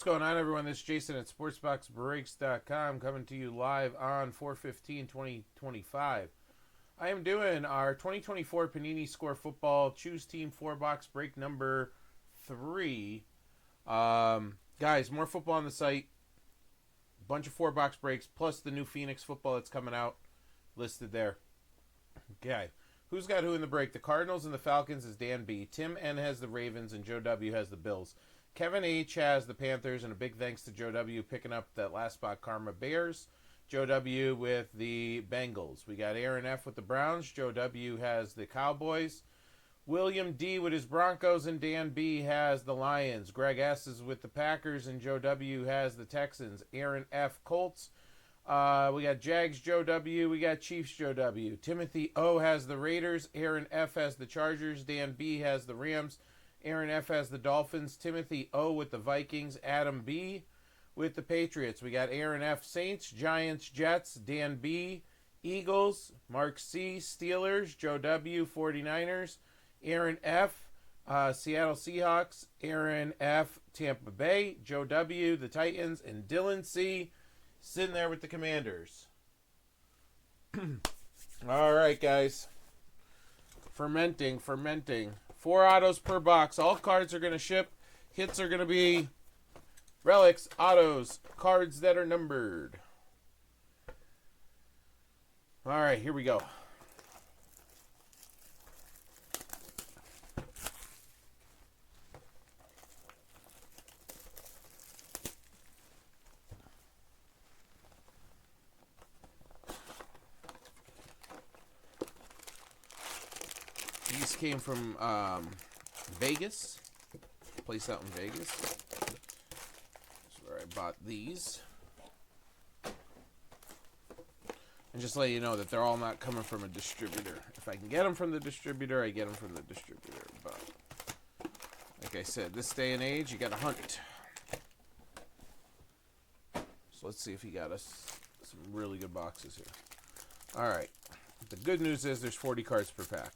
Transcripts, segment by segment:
What's going on, everyone? This is Jason at SportsBoxBreaks.com coming to you live on 4/15/2025. I am doing our 2024 Panini Score Football Choose Team 4-box break number 3. Guys, more football on the site. Bunch of 4-box breaks, plus the new Phoenix football that's coming out listed there. Okay. Who's got who in the break? The Cardinals and the Falcons is Dan B. Tim N has the Ravens, and Joe W has the Bills. Kevin H has the Panthers, and a big thanks to Joe W picking up that last spot, Karma Bears. Joe W with the Bengals. We got Aaron F with the Browns. Joe W has the Cowboys. William D with his Broncos, and Dan B has the Lions. Greg S is with the Packers, and Joe W has the Texans. Aaron F Colts. We got Jags Joe W. We got Chiefs Joe W. Timothy O has the Raiders. Aaron F has the Chargers. Dan B has the Rams. Aaron F has the Dolphins. Timothy O with the Vikings. Adam B with the Patriots. We got Aaron F Saints, Giants, Jets. Dan B Eagles. Mark C Steelers. Joe W 49ers. Aaron F Seattle Seahawks. Aaron F Tampa Bay. Joe W the Titans. And Dylan C sitting there with the Commanders. All right, guys. Fermenting. 4 autos per box. All cards are going to ship. Hits are going to be relics, autos, cards that are numbered. All right, here we go. These came from Vegas. Place out in Vegas. That's where I bought these. And just let you know that they're all not coming from a distributor. If I can get them from the distributor, I get them from the distributor. But like I said, this day and age, you got to hunt. So let's see if he got us some really good boxes here. All right. The good news is there's 40 cards per pack.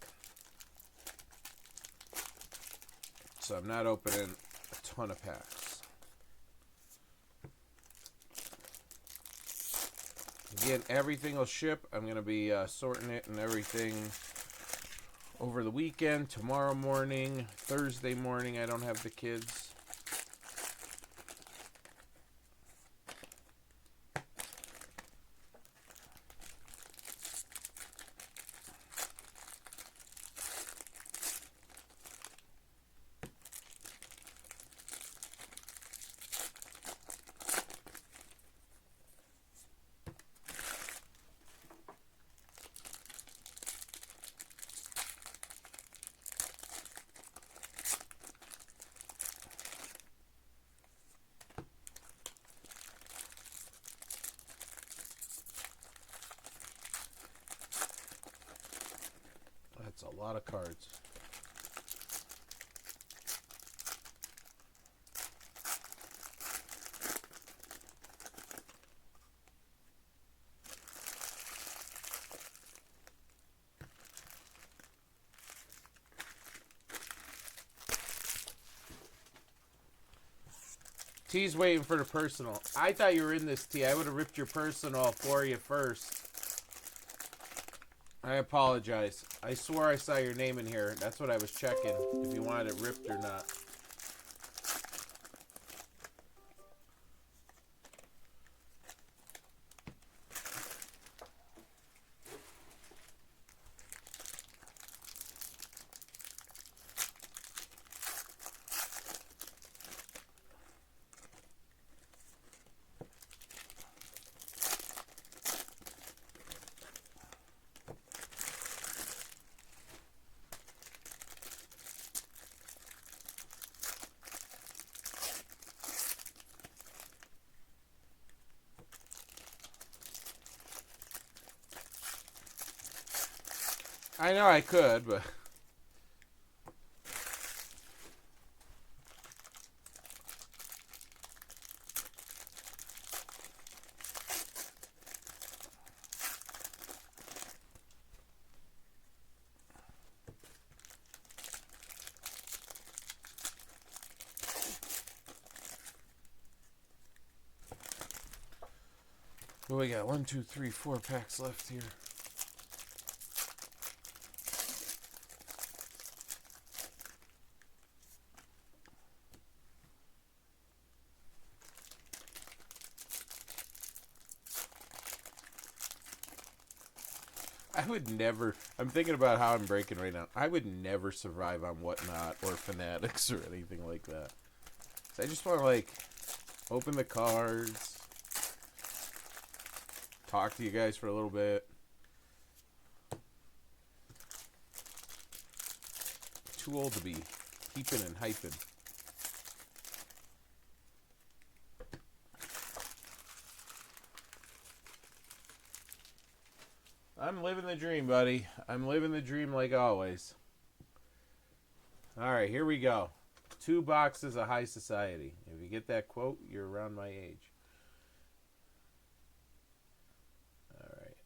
So I'm not opening a ton of packs. Again, everything will ship. I'm going to be sorting it and everything over the weekend, tomorrow morning, Thursday morning. I don't have the kids. That's a lot of cards. T's waiting for the personal. I thought you were in this, T. I would have ripped your personal for you first. I apologize. I swore I saw your name in here. That's what I was checking, if you wanted it ripped or not. I know I could, but... Well, we got 1, 2, 3, 4 packs left here. I would never, I'm thinking about how I'm breaking right now. I would never survive on Whatnot or Fanatics or anything like that. So I just want to, like, open the cards, talk to you guys for a little bit. Too old to be peeping and hyping. I'm living the dream, buddy. I'm living the dream like always. All right, here we go. 2 boxes of high society. If you get that quote, you're around my age. All right.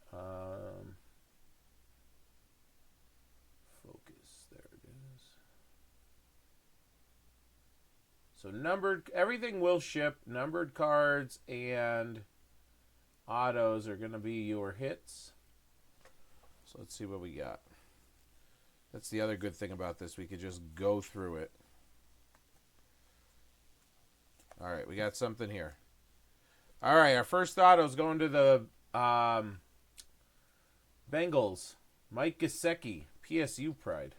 Focus. There it is. So numbered, everything will ship. Numbered cards and autos are going to be your hits. So let's see what we got. That's the other good thing about this. We could just go through it. All right, we got something here. All right, our first auto is going to the Bengals. Mike Gesicki, PSU Pride.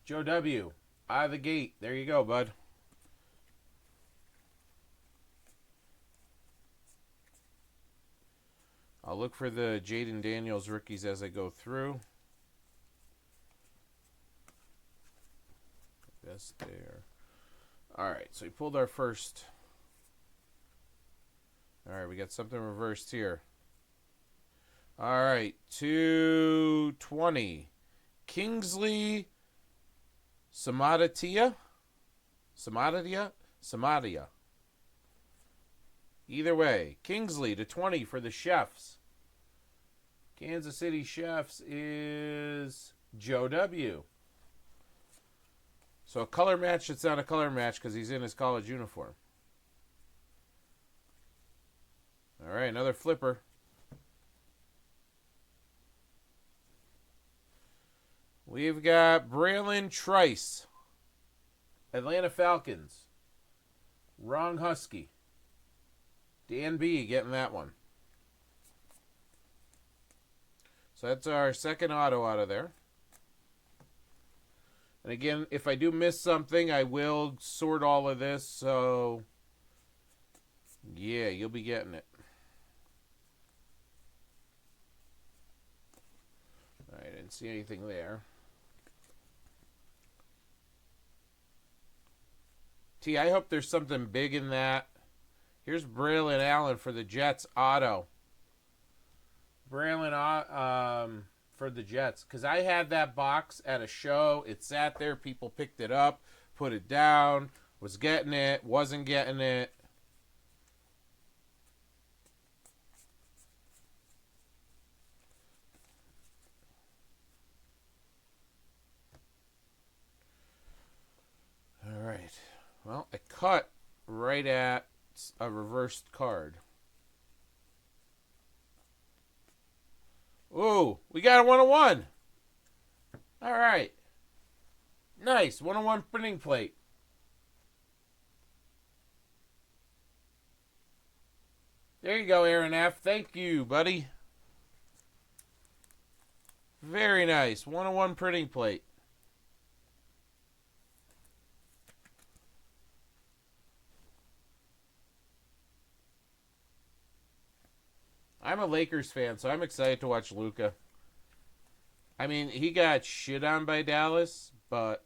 Joe W., out of the gate. There you go, bud. I'll look for the Jaden Daniels rookies as I go through. Yes, there. All right, so we pulled our first. All right, we got something reversed here. All right, 220. Kingsley Samadia. Either way, Kingsley to 20 for the Chefs. Kansas City Chefs is Joe W. So a color match that's not a color match because he's in his college uniform. All right, another flipper. We've got Braylon Trice, Atlanta Falcons. Wrong Husky. Dan B getting that one. So that's our second auto out of there. And again, if I do miss something, I will sort all of this. So, yeah, you'll be getting it. All right, I didn't see anything there. T, I hope there's something big in that. Here's Braylon Allen for the Jets auto. Braylon for the Jets. Because I had that box at a show. It sat there. People picked it up, put it down, was getting it, wasn't getting it. All right. Well, I cut right at a reversed card. Ooh, we got a 101. All right. Nice. 101 printing plate. There you go, Aaron F. Thank you, buddy. Very nice. 101 printing plate. I'm a Lakers fan, so I'm excited to watch Luka. I mean, he got shit on by Dallas, but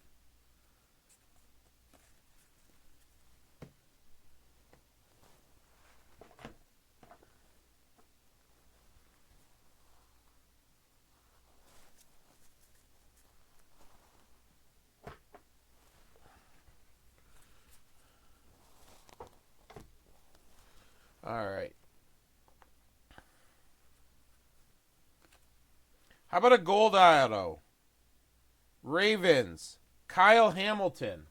all right. How about a gold auto? Ravens. Kyle Hamilton.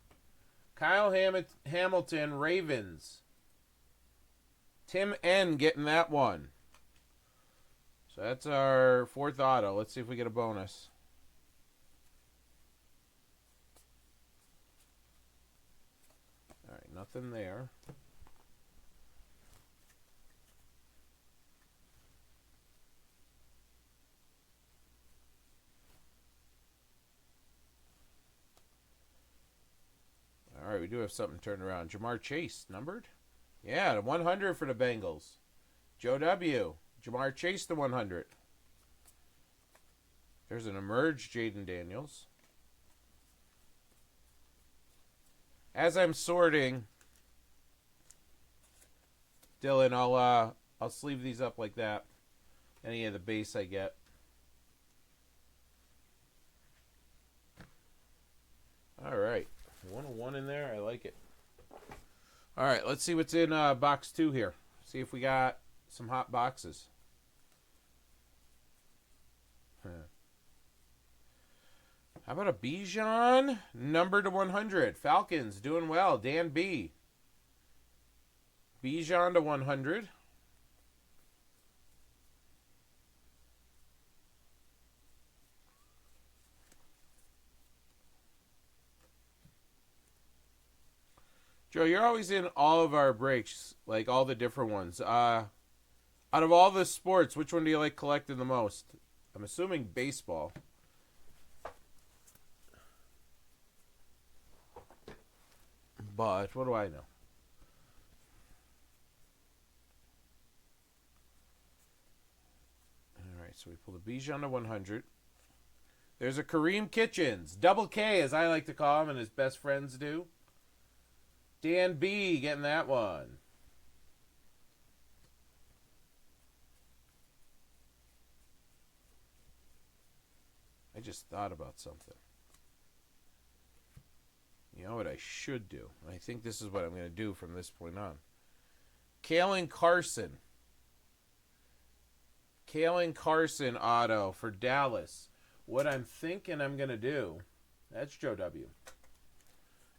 Hamilton, Ravens. Tim N getting that one. So that's our 4th auto. Let's see if we get a bonus. All right, nothing there. All right, we do have something turned around. Jamar Chase, numbered? Yeah, the 100 for the Bengals. Joe W. Jamar Chase, the 100. There's an Emerge Jaden Daniels. As I'm sorting, Dylan, I'll sleeve these up like that. Any of the base I get. All right. 101 in there. I like it. All right. Let's see what's in box 2 here. See if we got some hot boxes. How about a Bijan? Number to 100. Falcons doing well. Dan B. Bijan to 100. Joe, you're always in all of our breaks, like all the different ones. Out of all the sports, which one do you like collecting the most? I'm assuming baseball. But what do I know? All right, so we pull the Bijan to 100. There's a Kareem Kitchens, double K as I like to call him and his best friends do. Dan B getting that one. I just thought about something. You know what I should do? I think this is what I'm going to do from this point on. Kalen Carson. Kalen Carson auto for Dallas. What I'm thinking I'm going to do, that's Joe W.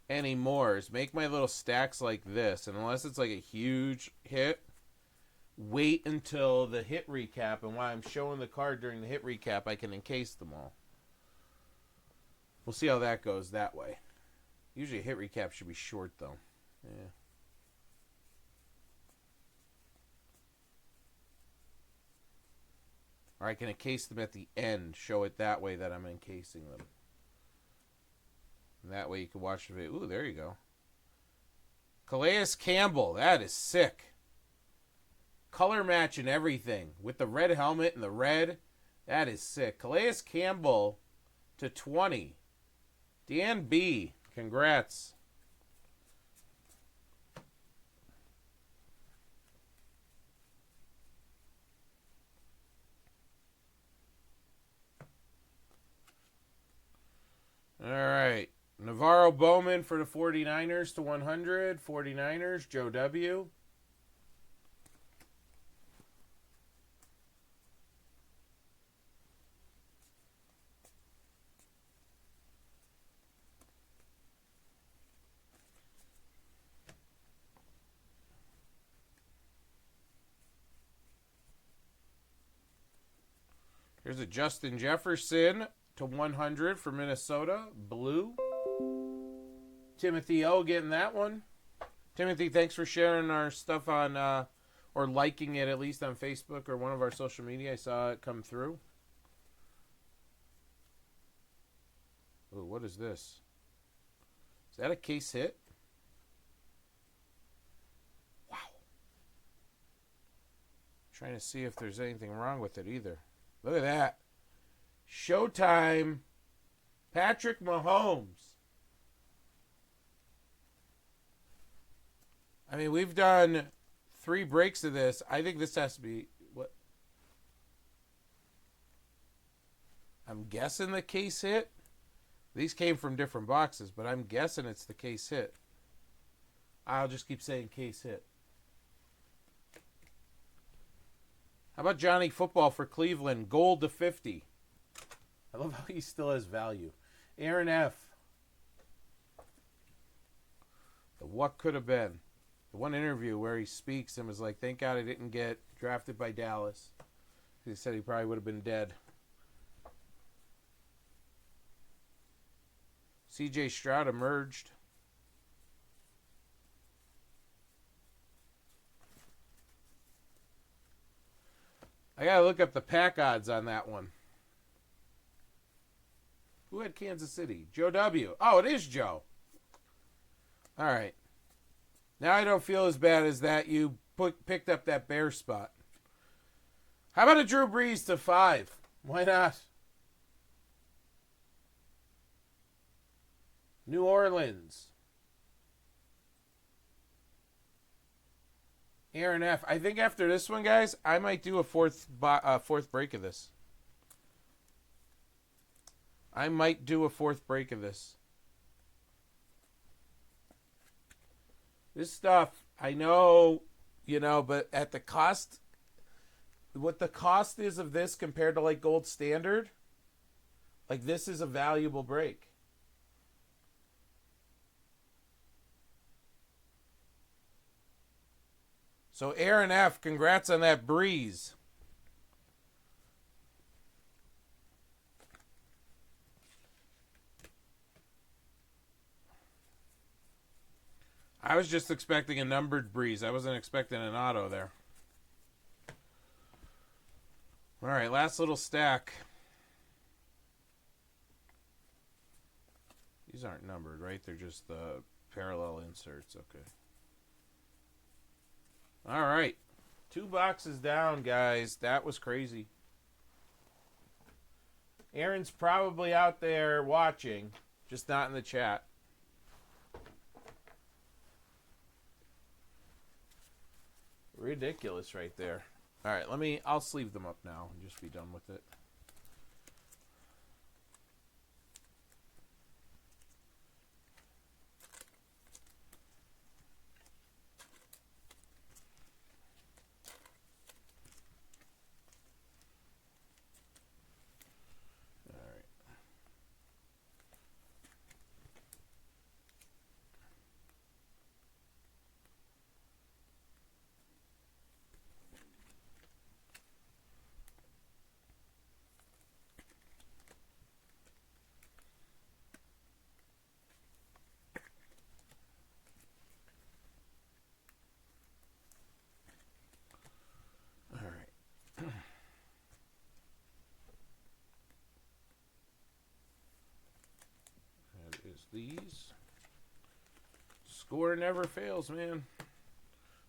Anymore is make my little stacks like this. And unless it's like a huge hit, wait until the hit recap. And while I'm showing the card during the hit recap, I can encase them all. We'll see how that goes that way. Usually a hit recap should be short, though. Yeah. Or I can encase them at the end. Show it that way that I'm encasing them. And that way you can watch the video. Ooh, there you go. Calais Campbell. That is sick. Color match and everything. With the red helmet and the red. That is sick. Calais Campbell to 20. Dan B. Congrats. All right. Navarro Bowman for the 49ers to 100. 49ers, Joe W. Here's a Justin Jefferson to 100 for Minnesota. Blue. Timothy O getting that one. Timothy, thanks for sharing our stuff on, or liking it at least on Facebook or one of our social media. I saw it come through. Ooh, what is this? Is that a case hit? Wow. Trying to see if there's anything wrong with it either. Look at that. Showtime. Patrick Mahomes. I mean, we've done 3 breaks of this. I think this has to be what? I'm guessing the case hit. These came from different boxes, but I'm guessing it's the case hit. I'll just keep saying case hit. How about Johnny Football for Cleveland? Gold to 50. I love how he still has value. Aaron F. The what could have been. The one interview where he speaks and was like, thank God I didn't get drafted by Dallas. He said he probably would have been dead. C.J. Stroud emerged. I gotta look up the pack odds on that one. Who had Kansas City? Joe W. Oh, it is Joe. All right. Now I don't feel as bad as that. You picked up that bear spot. How about a Drew Brees to 5? Why not? New Orleans. Aaron F. I think after this one, guys, I might do a fourth break of this. I might do a fourth break of this. This stuff, I know, but at the cost, what the cost is of this compared to like gold standard, like this is a valuable break. So Aaron F., congrats on that Breeze. I was just expecting a numbered Breeze. I wasn't expecting an auto there. All right, last little stack. These aren't numbered, right? They're just the parallel inserts. Okay. All right. 2 boxes down, guys. That was crazy. Aaron's probably out there watching, just not in the chat. Ridiculous right there. All right, I'll sleeve them up now and just be done with it. These. Score never fails, man.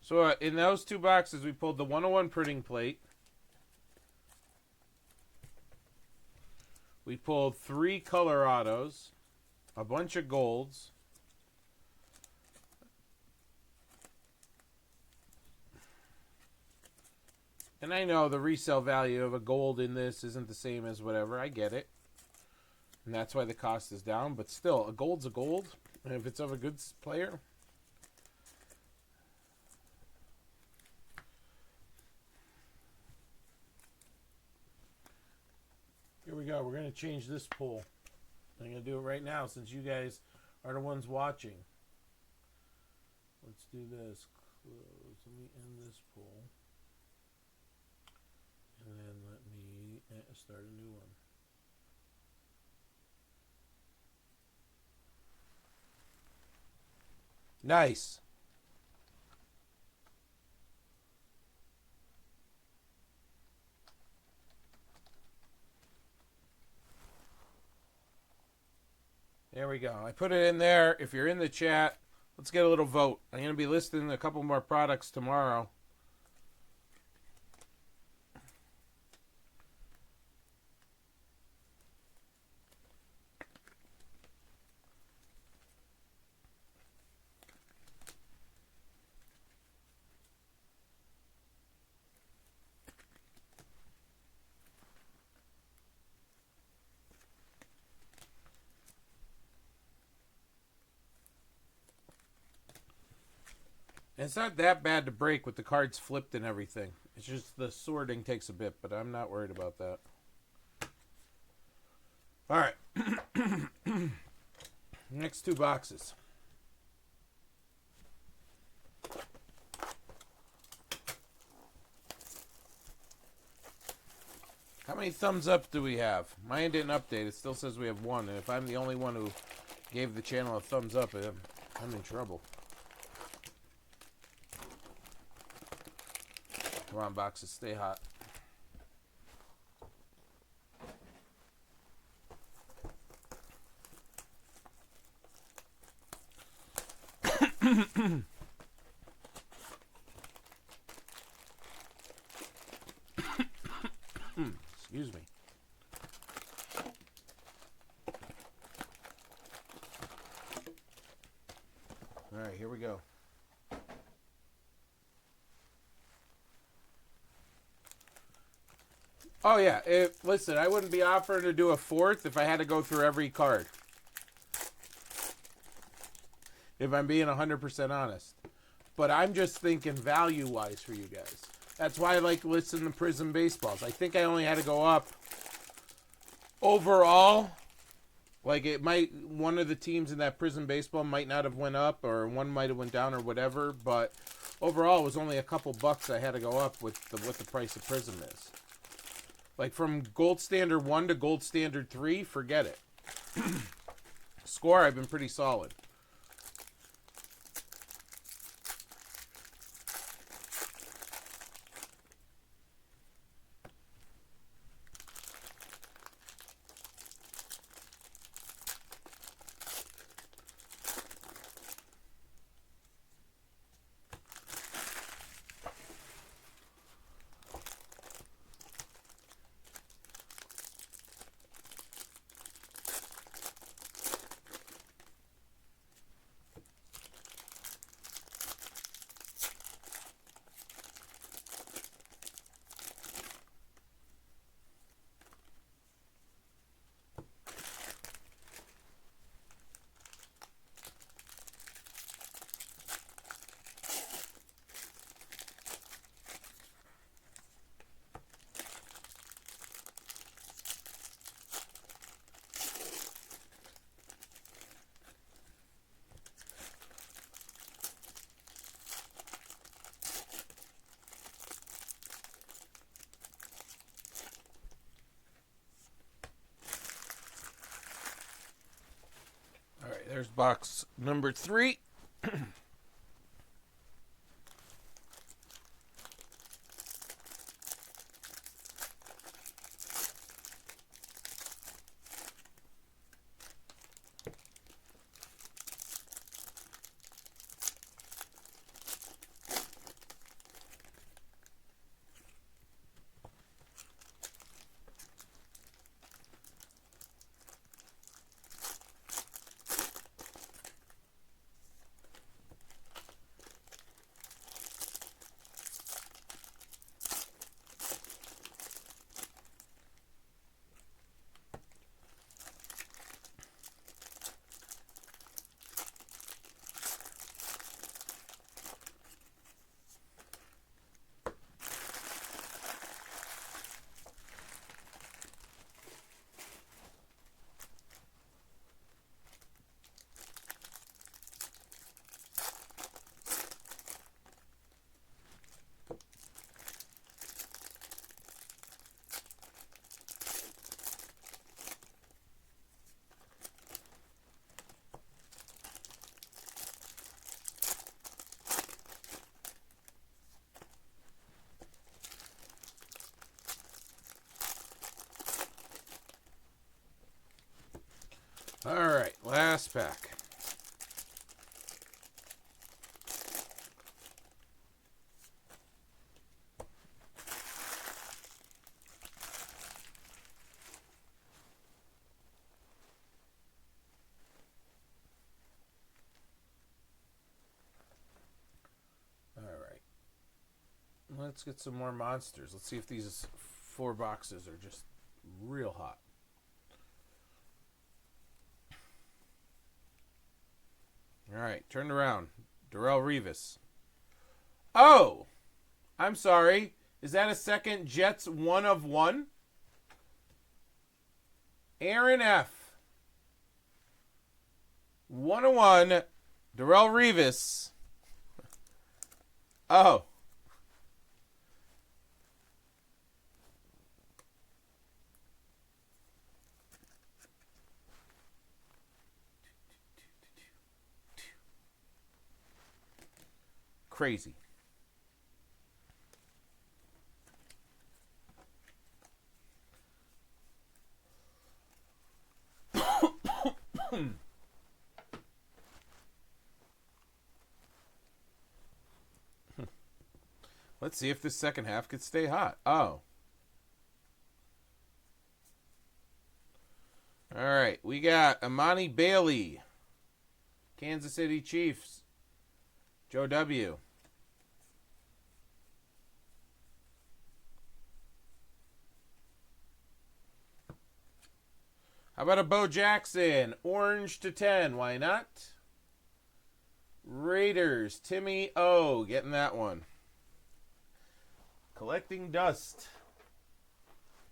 So in those 2 boxes, we pulled the 101 printing plate. We pulled 3 color autos, a bunch of golds, and I know the resale value of a gold in this isn't the same as whatever. I get it. And that's why the cost is down. But still, a gold's a gold. And if it's of a good player. Here we go. We're going to change this pull. I'm going to do it right now since you guys are the ones watching. Let's do this. Close. Let me end this pull. And then let me start a new one. Nice. There we go. I put it in there. If you're in the chat, let's get a little vote. I'm going to be listing a couple more products tomorrow. And it's not that bad to break with the cards flipped and everything. It's just the sorting takes a bit, but I'm not worried about that. All right. Next 2 boxes. How many thumbs up do we have? Mine didn't update. It still says we have one. And if I'm the only one who gave the channel a thumbs up, I'm in trouble. Come on, boxes. Stay hot. Excuse me. All right, here we go. Oh, yeah. Listen, I wouldn't be offering to do a fourth if I had to go through every card. If I'm being 100% honest. But I'm just thinking value-wise for you guys. That's why I like listing the Prism baseballs. I think I only had to go up overall. Like, it might, one of the teams in that Prism baseball might not have went up, or one might have went down, or whatever. But overall, it was only a couple bucks I had to go up with what the price of Prism is. Like, from Gold Standard 1 to Gold Standard 3, forget it. Score, I've been pretty solid. There's box number 3. All right, last pack. All right. Let's get some more monsters. Let's see if these 4 boxes are just real hot. All right, turned around. Darrelle Revis. Oh! I'm sorry. Is that a second Jets 1 of 1? Aaron F. 1 of 1. Darrelle Revis. Oh. crazy. Let's see if this second half could stay hot. Oh. All right. We got Amani Bailey. Kansas City Chiefs. Joe W. How about a Bo Jackson? Orange to 10. Why not? Raiders. Timmy O. Getting that one. Collecting Dust.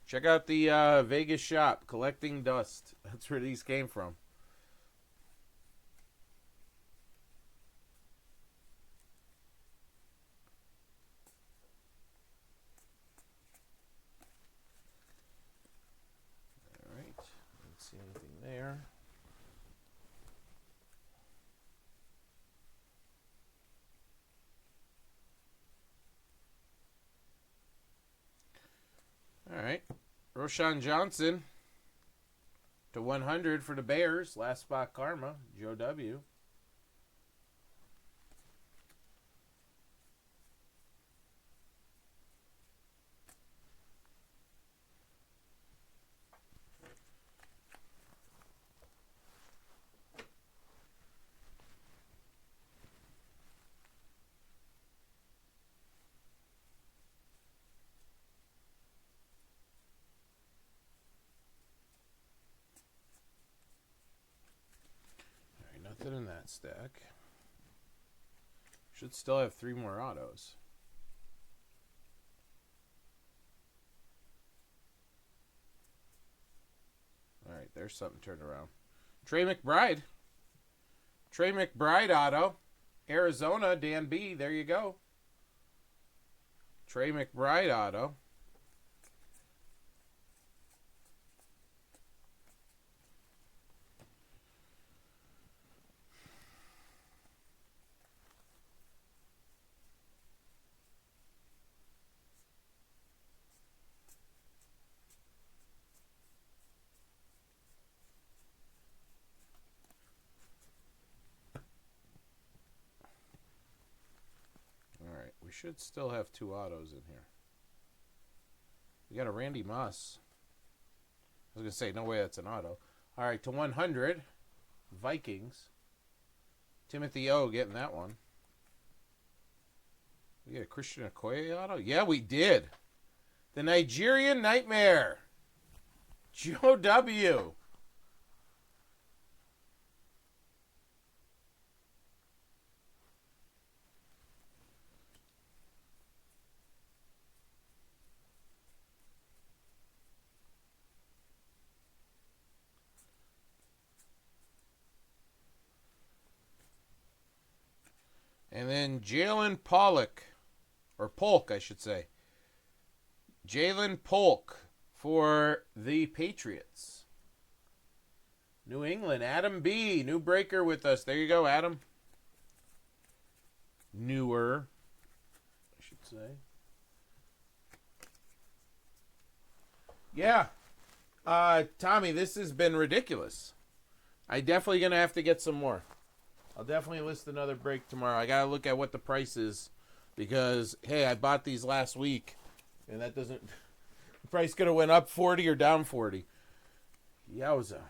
Check out the Vegas shop, Collecting Dust. That's where these came from. All right. Don't see anything there. All right. Roshan Johnson to 100 for the Bears. Last spot karma. Joe W. Nothing in that stack. Should still have 3 more autos. All right, there's something turned around. Trey McBride. Trey McBride auto. Arizona, Dan B. There you go. Trey McBride auto. We should still have 2 autos in here. We got a Randy Moss. I was going to say, no way that's an auto. All right, to 100. Vikings. Timothy O getting that one. We got a Christian Okoye auto? Yeah, we did. The Nigerian Nightmare. Joe W. And then Jalen Polk, or Polk, I should say. Jalen Polk for the Patriots. New England, Adam B. New breaker with us. There you go, Adam. Newer, I should say. Yeah. Tommy, this has been ridiculous. I'm definitely going to have to get some more. I'll definitely list another break tomorrow. I got to look at what the price is because, hey, I bought these last week, and that doesn't... The price could have went up 40 or down 40. Yowza.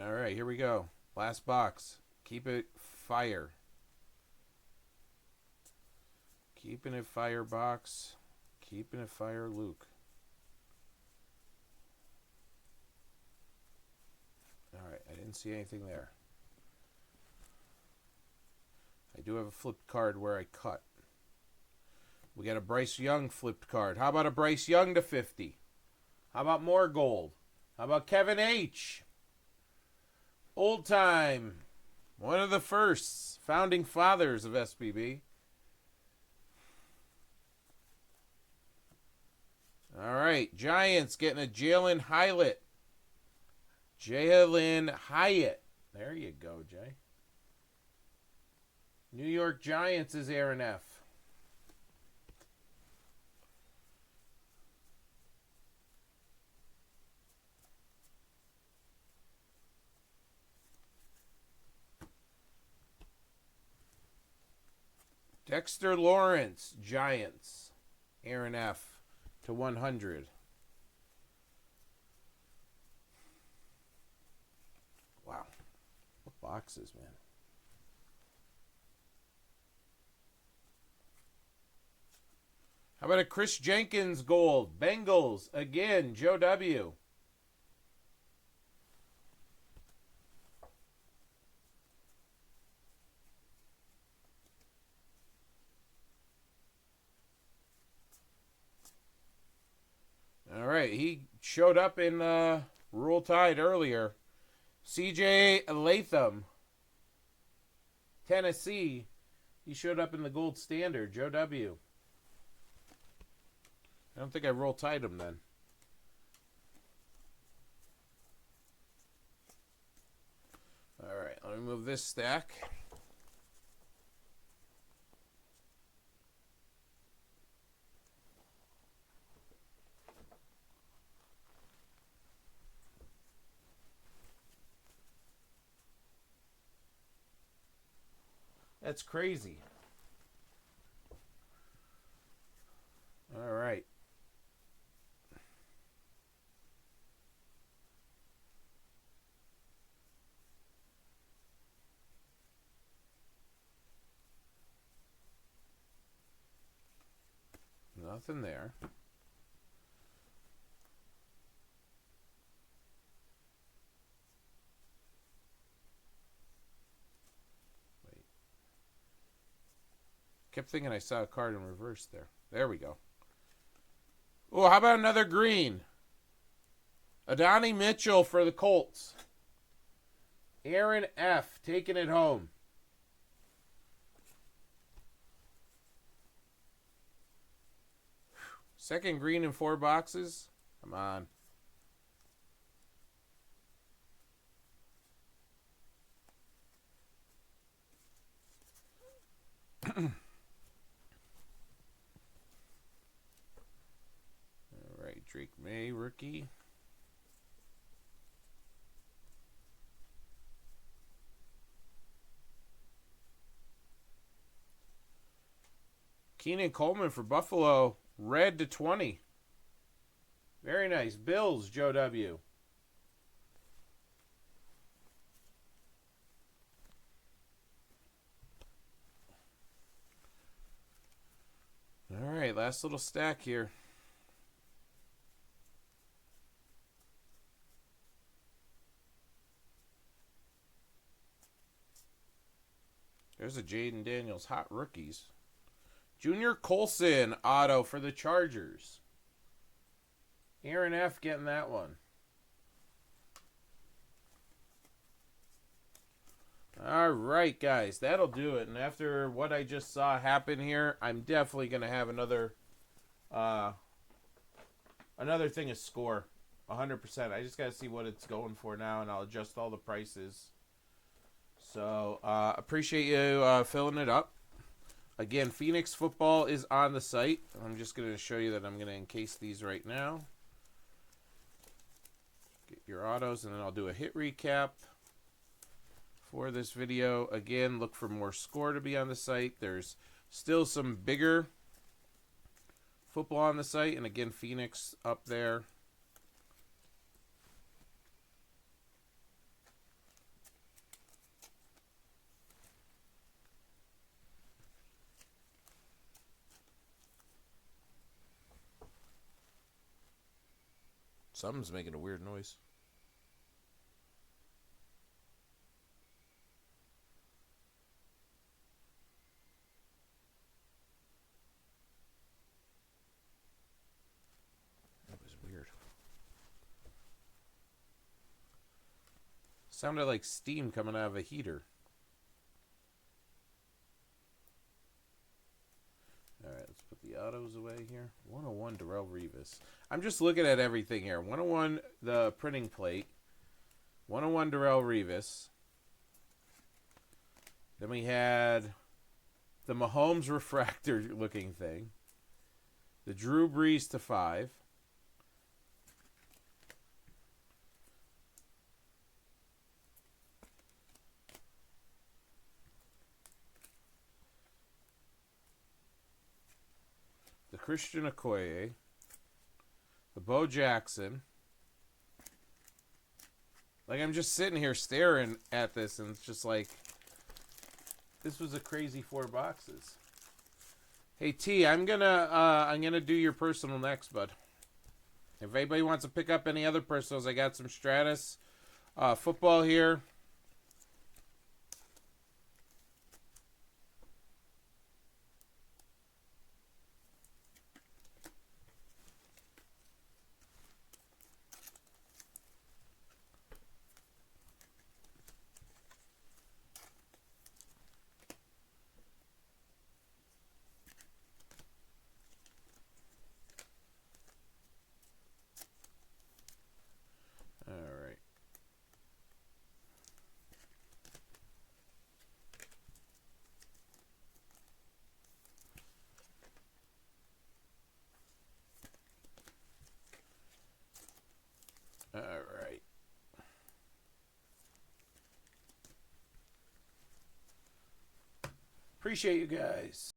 All right, here we go. Last box. Keep it fire. Keeping it fire box. Keeping it fire Luke. All right, I didn't see anything there. I do have a flipped card where I cut. We got a Bryce Young flipped card. How about a Bryce Young to 50? How about more gold? How about Kevin H? Old time. One of the firsts. Founding fathers of SBB. All right, Giants getting a Jalen Hyatt. Jalen Hyatt There you go, Jay. New York Giants is Aaron F. Dexter Lawrence, Giants. Aaron F. to 100. Wow. What boxes, man. How about a Chris Jenkins gold? Bengals, again, Joe W. All right, he showed up in Rural Tide earlier. CJ Latham, Tennessee. He showed up in the Gold Standard, Joe W. I don't think I Roll Tide him then. All right, let me move this stack. That's crazy. All right. Nothing there. Wait. Kept thinking I saw a card in reverse there. There we go. Oh, how about another green? Adonai Mitchell for the Colts. Aaron F. taking it home. Second green in 4 boxes. Come on. All right, Drake May, rookie. Keenan Coleman for Buffalo. Red to 20. Very nice. Bills, Joe W. All right, last little stack here. There's a Jaden Daniels hot rookies. Junior Colson auto for the Chargers. Aaron F. getting that one. All right, guys, that'll do it. And after what I just saw happen here, I'm definitely going to have another thing to score 100%. I just got to see what it's going for now, and I'll adjust all the prices. So, appreciate you filling it up. Again, Phoenix football is on the site. I'm just going to show you that I'm going to encase these right now. Get your autos, and then I'll do a hit recap for this video. Again, look for more score to be on the site. There's still some bigger football on the site, and again, Phoenix up there. Something's making a weird noise. That was weird. Sounded like steam coming out of a heater. All right, let's put the autos away here. 101 Darrelle Revis. I'm just looking at everything here. 101 the printing plate. 101 Darrelle Revis. Then we had the Mahomes refractor looking thing. The Drew Brees /5. The Christian Okoye. The Bo Jackson. Like, I'm just sitting here staring at this, and it's just like, this was a crazy 4 boxes. Hey T, I'm gonna do your personal next, bud. If anybody wants to pick up any other personals, I got some Stratus football here. All right. All right. Appreciate you guys.